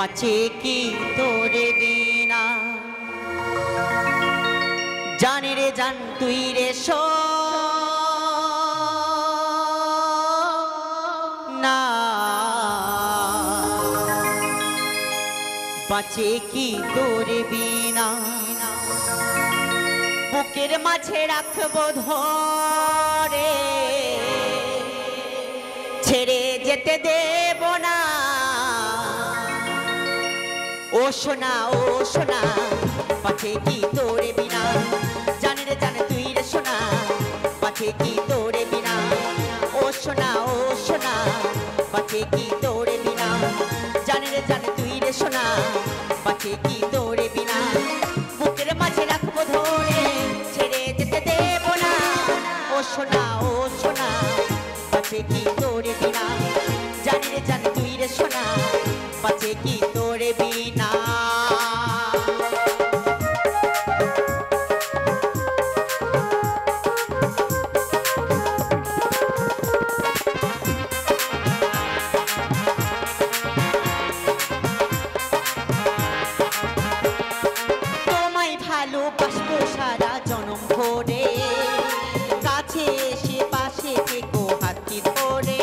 বাঁচে কি তোরে বিনা জানে রে জান তুই রে না বাঁচে কি তোরে বিনা বুকের মাঝে রাখবো ধরে ছেড়ে যেতে দেব না ও সোনা বাঁচে কি তোরে বিনা জানে রে জানে তুই রে সোনা বাঁচে কি তোরে বিনা ও সোনা বাঁচে কি তোরে বিনা জানে রে জানে তুই রে সোনা বাঁচে কি তোরে বিনা বুকের মাঝে রাখবো ধরে ছেড়ে যেতে দেব না ও সোনা বাঁচে কি তোরে বিনা জানে রে জানে তুই রে সোনা বাঁচে কি তোরে বিনা তোমায় ভালোবাসবো সারা জনম ভরে কাছে এসে পাশে থেকো হাতটি ধরে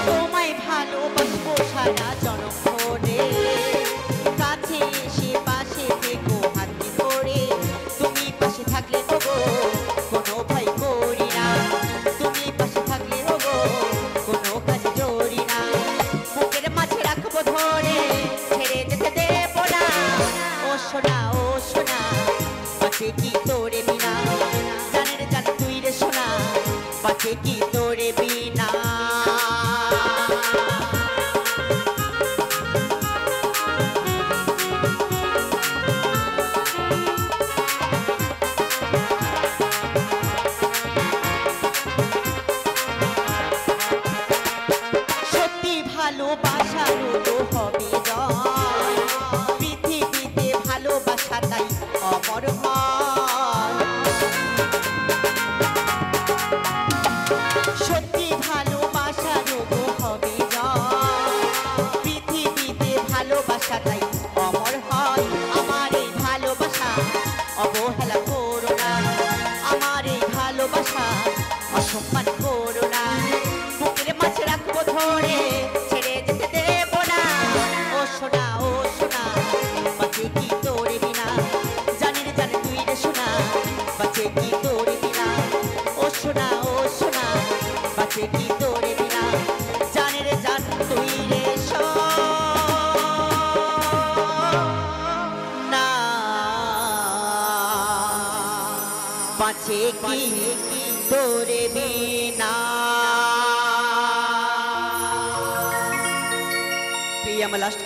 তোমায় ভালোবাসবো সারা জনম ভরে কাছে এসে পাশে থেকো হাতটি ধরে তুমি পাশে থাকলে তবু কোনো ভয় করি না তুমি পাশে থাকলে তবু কোনো কাজ জড়ি না বুকের মাঝে রাখবো ধরে ছেড়ে যেতে দেব না ও সোনা বাঁচে কি তোরে বিনা জানে রে জানে তুই রে সোনা বাঁচে কি তোরে বিনা সত্যি ভালোবাসার তো হবে জয় পৃথিবীতে ভালোবাসা তাই অমর হয় সত্যি ভালোবাসার তো হবে জয় পৃথিবীতে ভালোবাসা তাই অমর হয় আমার এই ভালোবাসা অবহেলা করো না আমার এই ভালোবাসা অসম্মান করো না বুকের মাঝে রাখবো ধরে ছেড়ে যেতে দেব না ও সোনা বাঁচে কি তোরে বিনা জানে রে জানে তুই রে সোনা বাঁচে কি তোরে বিনা ও সোনা বাঁচে কি তোরে বিনা জানে রে জান তুই রে সোনা বাঁচে কি তোরে বিনা प्रिय लास्ट